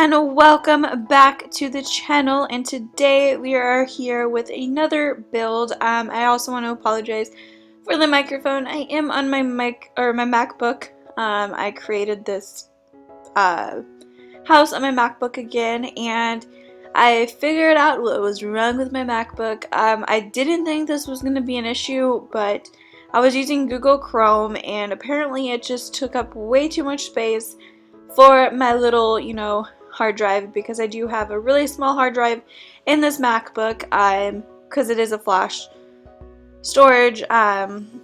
and welcome back to the channel, and today we are here with another build. I also want to apologize for the microphone. I am on my MacBook. I created this house on my MacBook again, and I figured out what was wrong with my MacBook. I didn't think this was going to be an issue, but I was using Google Chrome, and apparently it just took up way too much space for my little, hard drive, because I do have a really small hard drive in this MacBook, because it is a flash storage hard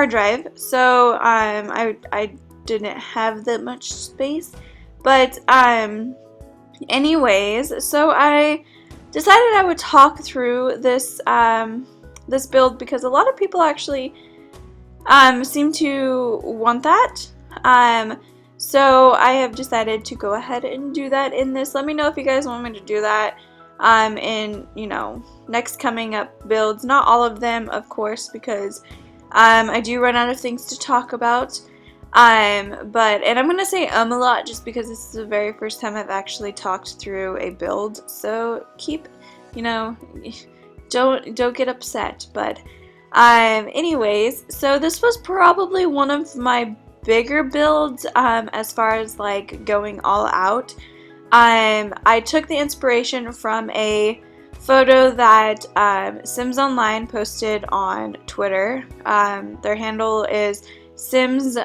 drive. So I didn't have that much space, but anyways, so I decided I would talk through this this build because a lot of people actually seem to want that. So I have decided to go ahead and do that in this. Let me know if you guys want me to do that in, next coming up builds. Not all of them, of course, because I do run out of things to talk about. And I'm going to say a lot just because this is the very first time I've actually talked through a build. So keep, don't get upset. But anyways, so this was probably one of my bigger builds as far as like going all out. I took the inspiration from a photo that Sims Online posted on Twitter. Their handle is Sims_online,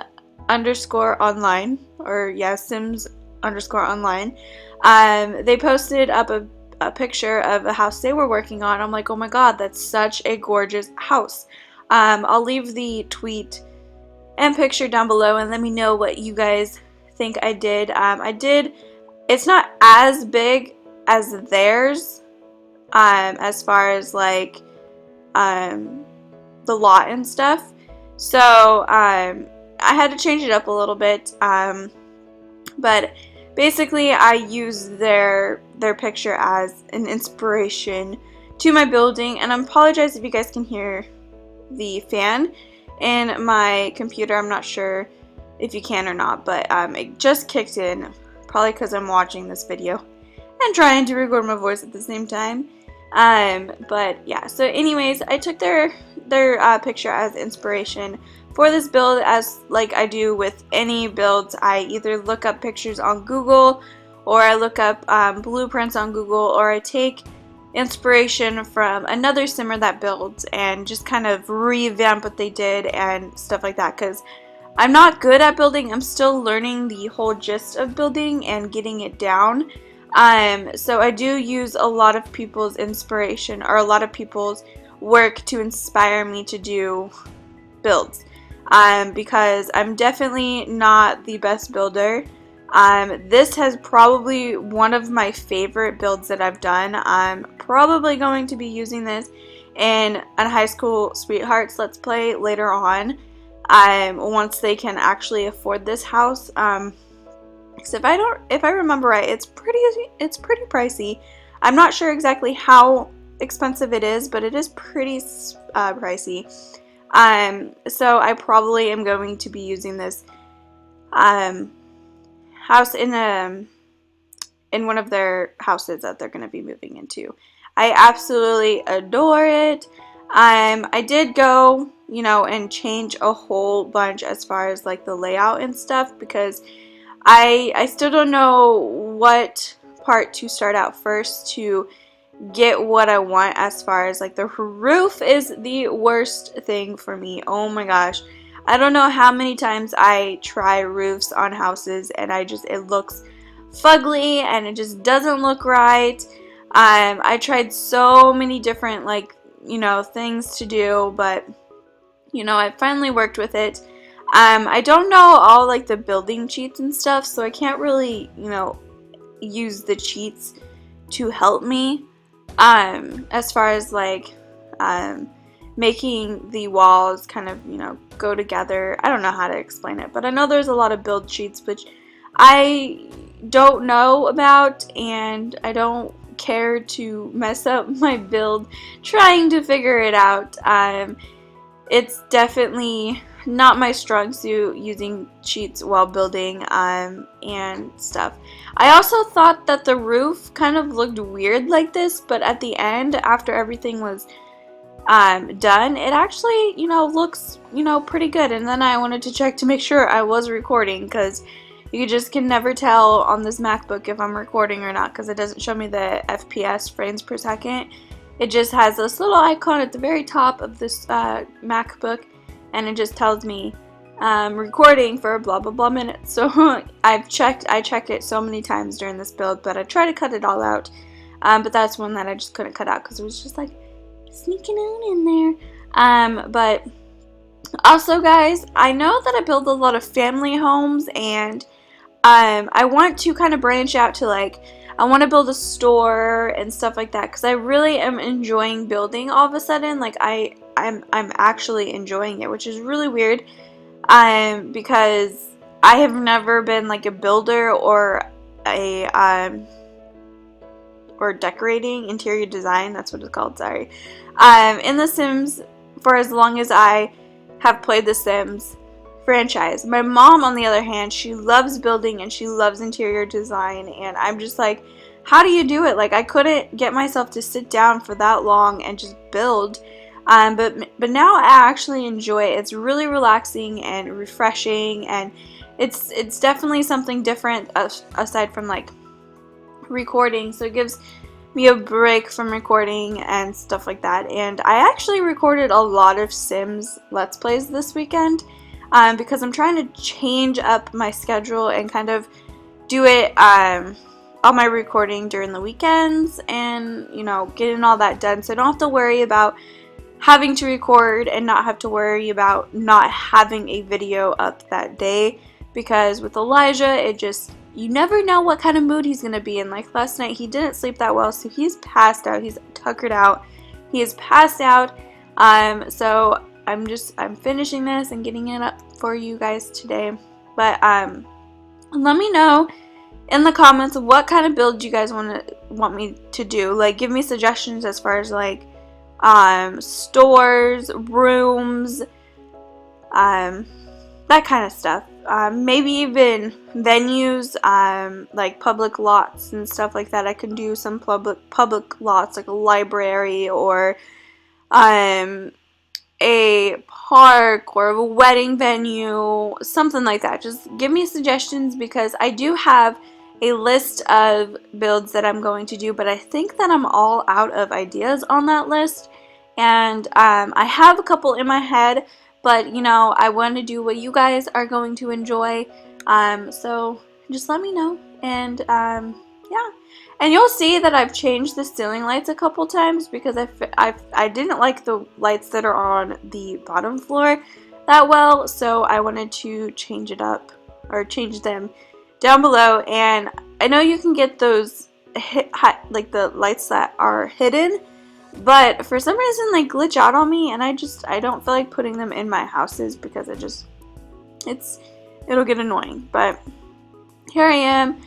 or yeah, Sims_online. They posted up a picture of a house they were working on. I'm like, oh my god, that's such a gorgeous house. I'll leave the tweet and picture down below and let me know what you guys think I did. It's not as big as theirs as far as like the lot and stuff, so I had to change it up a little bit, but basically I used their picture as an inspiration to my building. And I apologize if you guys can hear the fan in my computer. I'm not sure if you can or not, but it just kicked in, probably because I'm watching this video and trying to record my voice at the same time. But yeah, so anyways, I took their picture as inspiration for this build. As like I do with any builds, I either look up pictures on Google, or I look up blueprints on Google, or I take inspiration from another simmer that builds and just kind of revamp what they did and stuff like that, because I'm not good at building. I'm still learning the whole gist of building and getting it down. So I do use a lot of people's inspiration, or a lot of people's work, to inspire me to do builds, because I'm definitely not the best builder. This has probably one of my favorite builds that I've done. I'm probably going to be using this in a High School Sweethearts Let's Play later on, once they can actually afford this house. Because if I remember right, it's pretty pricey. I'm not sure exactly how expensive it is, but it is pretty pricey. So I probably am going to be using this house in one of their houses that they're going to be moving into. I absolutely adore it. I did go, and change a whole bunch as far as like the layout and stuff, because I still don't know what part to start out first to get what I want. As far as like the roof is the worst thing for me. Oh my gosh. I don't know how many times I try roofs on houses and it looks fugly and it just doesn't look right. I tried so many different things to do, but I finally worked with it. I don't know all like the building cheats and stuff, so I can't really use the cheats to help me as far as like making the walls kind of go together. I don't know how to explain it, but I know there's a lot of build cheats which I don't know about, and I don't care to mess up my build trying to figure it out. it's definitely not my strong suit using cheats while building and stuff. I also thought that the roof kind of looked weird like this, but at the end, after everything was done, it actually, looks, pretty good. And then I wanted to check to make sure I was recording, because you just can never tell on this MacBook if I'm recording or not, because it doesn't show me the FPS, frames per second. It just has this little icon at the very top of this MacBook, and it just tells me recording for blah blah blah minutes. So I checked it so many times during this build, but I try to cut it all out. But that's one that I just couldn't cut out because it was just like sneaking out in there. But also, guys, I know that I build a lot of family homes, and I want to kind of branch out to, like, I want to build a store and stuff like that, because I really am enjoying building all of a sudden. Like, I'm actually enjoying it, which is really weird, because I have never been like a builder or or decorating, interior design, that's what it's called, sorry, in The Sims for as long as I have played The Sims franchise. My mom, on the other hand, she loves building and she loves interior design, and I'm just like, how do you do it? Like, I couldn't get myself to sit down for that long and just build. But now I actually enjoy it. It's really relaxing and refreshing, and it's definitely something different aside from like recording. So it gives me a break from recording and stuff like that. And I actually recorded a lot of Sims Let's Plays this weekend, because I'm trying to change up my schedule and kind of do it all my recording during the weekends, and getting all that done, so I don't have to worry about having to record and not have to worry about not having a video up that day. Because with Elijah, you never know what kind of mood he's going to be in. Like last night, he didn't sleep that well, so he's passed out. He's tuckered out. He is passed out. So I'm finishing this and getting it up for you guys today. But let me know in the comments what kind of build you guys want me to do. Like, give me suggestions as far as like stores, rooms, that kind of stuff. Maybe even venues, like public lots and stuff like that. I can do some public lots, like a library or a park or a wedding venue, something like that. Just give me suggestions, because I do have a list of builds that I'm going to do, but I think that I'm all out of ideas on that list. And I have a couple in my head, but I want to do what you guys are going to enjoy. So just let me know. And yeah, and you'll see that I've changed the ceiling lights a couple times, because I didn't like the lights that are on the bottom floor that well, so I wanted to change it up, or change them down below. And I know you can get those like the lights that are hidden, but for some reason they glitch out on me, and I don't feel like putting them in my houses, because it'll get annoying. But here I am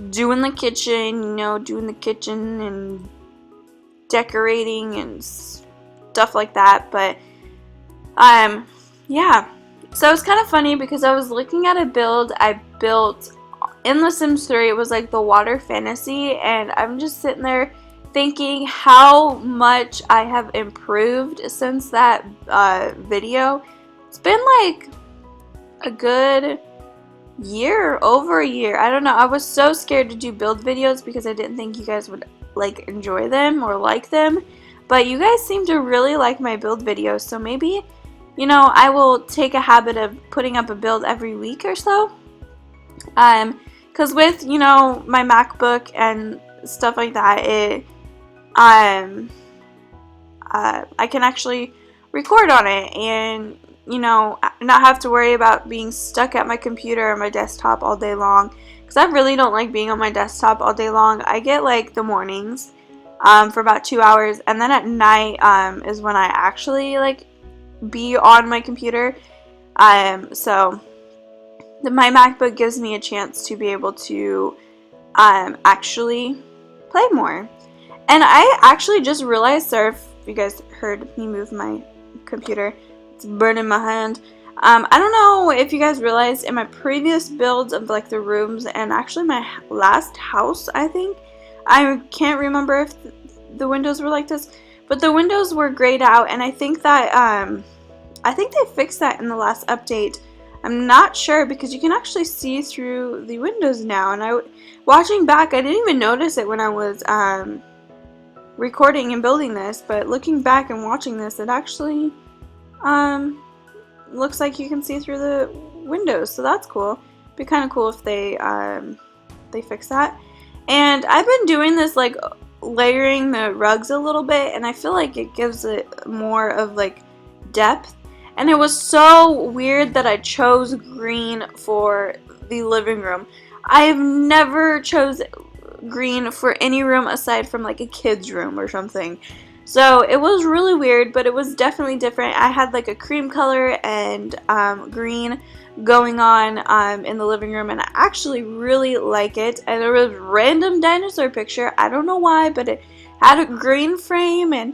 doing the kitchen, and decorating and stuff like that. But yeah, so it's kind of funny, because I was looking at a build I built in The Sims 3. It was like the water fantasy, and I'm just sitting there thinking how much I have improved since that video. It's been like a good year, over a year. I don't know. I was so scared to do build videos because I didn't think you guys would like enjoy them or like them, but you guys seem to really like my build videos. So maybe I will take a habit of putting up a build every week or so, because with my MacBook and stuff like that, I can actually record on it and not have to worry about being stuck at my computer or my desktop all day long, because I really don't like being on my desktop all day long. I get like the mornings for about 2 hours, and then at night is when I actually like be on my computer. So my MacBook gives me a chance to be able to actually play more. And I actually just realized, sorry if you guys heard me move my computer, It's burning my hand. I don't know if you guys realized in my previous builds of like the rooms and actually my last house, I think, I can't remember if the windows were like this, but the windows were grayed out, and I think that they fixed that in the last update. I'm not sure because you can actually see through the windows now, and watching back, I didn't even notice it when I was recording and building this, but looking back and watching this, it actually looks like you can see through the windows, so that's cool. Be kind of cool if they fix that. And I've been doing this like layering the rugs a little bit, and I feel like it gives it more of like depth. And it was so weird that I chose green for the living room. I have never chose green for any room aside from like a kid's room or something. So it was really weird, but it was definitely different. I had like a cream color and green going on in the living room, and I actually really like it. And there was a random dinosaur picture. I don't know why, but it had a green frame, and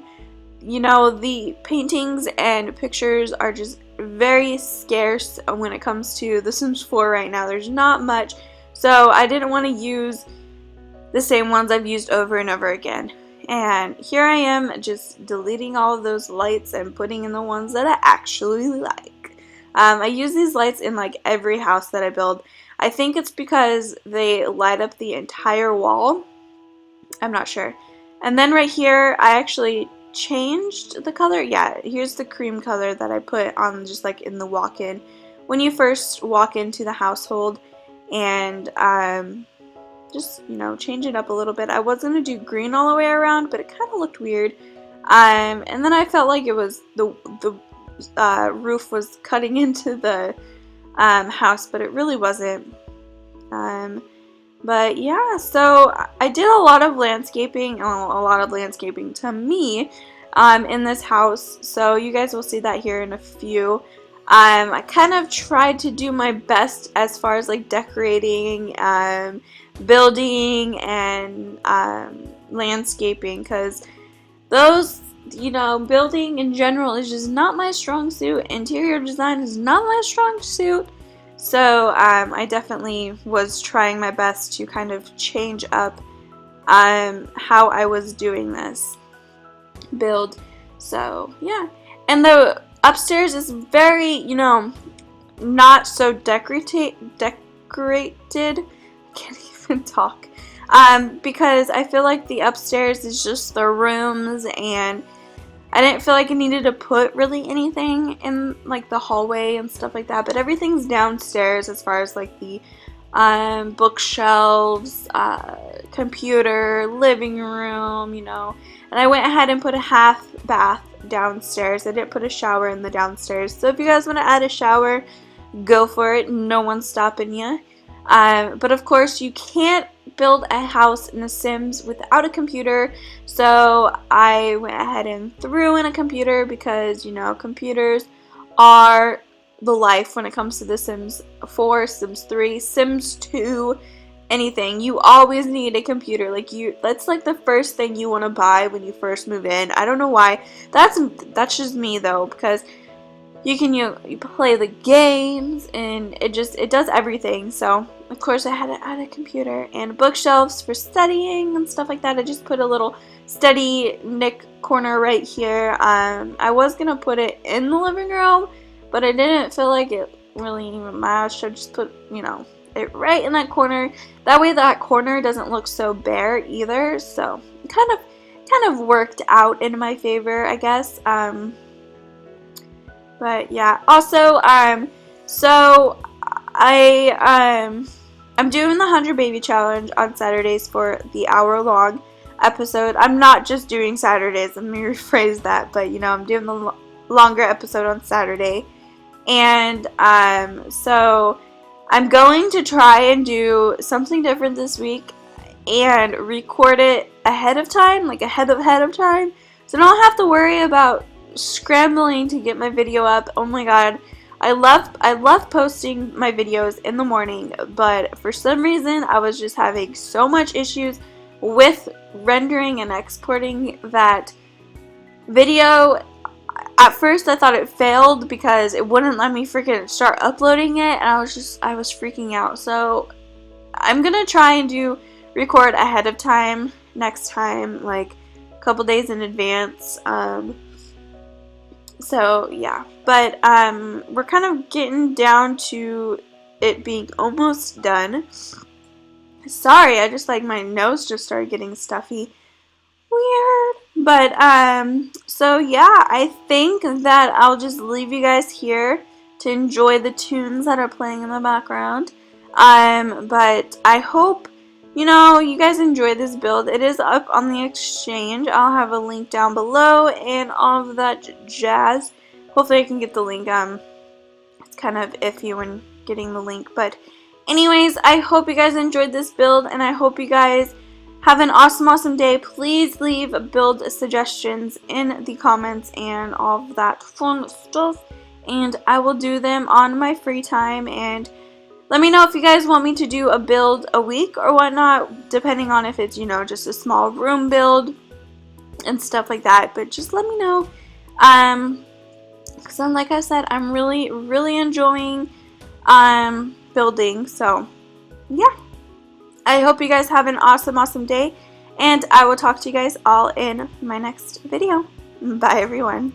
you know, the paintings and pictures are just very scarce when it comes to The Sims 4 right now. There's not much, so I didn't want to use the same ones I've used over and over again. And here I am just deleting all of those lights and putting in the ones that I actually like. I use these lights in like every house that I build. I think it's because they light up the entire wall. I'm not sure. And then right here, I actually changed the color. Yeah, here's the cream color that I put on just like in the walk-in when you first walk into the household, and just, you know, change it up a little bit. I was gonna do green all the way around, but it kind of looked weird, and then I felt like it was the roof was cutting into the house, but it really wasn't. But yeah, so I did a lot of landscaping, to me, in this house, so you guys will see that here in a few. I kind of tried to do my best as far as like decorating, building, and landscaping, because those, you know, building in general is just not my strong suit. Interior design is not my strong suit. So I definitely was trying my best to kind of change up how I was doing this build. So yeah, and the upstairs is very, you know, not so decorated. Can't even talk. Because I feel like the upstairs is just the rooms, and I didn't feel like I needed to put really anything in like the hallway and stuff like that, but everything's downstairs as far as like the bookshelves, computer, living room, you know. And I went ahead and put a half bath downstairs. I didn't put a shower in the downstairs, so if you guys want to add a shower, go for it. No one's stopping you. But of course you can't build a house in The Sims without a computer, so I went ahead and threw in a computer because, you know, computers are the life when it comes to The Sims 4, Sims 3, Sims 2, anything. You always need a computer. Like, that's like the first thing you want to buy when you first move in. I don't know why. That's just me though, because you play the games, and it does everything. So of course I had to add a computer and bookshelves for studying and stuff like that. I just put a little study nook corner right here. I was gonna put it in the living room, but I didn't feel like it really even matched. I just put, you know, it right in that corner. That way that corner doesn't look so bare either. So it kind of worked out in my favor, I guess. But yeah, also, so I'm doing the 100 baby challenge on Saturdays for the hour-long episode. I'm not just doing Saturdays, let me rephrase that, but you know, I'm doing the longer episode on Saturday. And so I'm going to try and do something different this week and record it ahead of time, like ahead of time, so I don't have to worry about scrambling to get my video up. Oh my god, I love posting my videos in the morning, but for some reason I was just having so much issues with rendering and exporting that video. at first I thought it failed because it wouldn't let me freaking start uploading it, and I was freaking out. So I'm gonna try and record ahead of time next time, like a couple days in advance. So yeah, but we're kind of getting down to it being almost done. Sorry, I just like my nose just started getting stuffy. Weird. But so yeah, I think that I'll just leave you guys here to enjoy the tunes that are playing in the background. But I hope you guys enjoy this build. It is up on the exchange. I'll have a link down below and all of that jazz. Hopefully I can get the link. It's kind of iffy when getting the link, but anyways, I hope you guys enjoyed this build, and I hope you guys have an awesome day. Please leave build suggestions in the comments and all of that fun stuff, and I will do them on my free time. And let me know if you guys want me to do a build a week or whatnot, depending on if it's, just a small room build and stuff like that. But just let me know. Because like I said, I'm really enjoying building. So yeah, I hope you guys have an awesome day, and I will talk to you guys all in my next video. Bye everyone.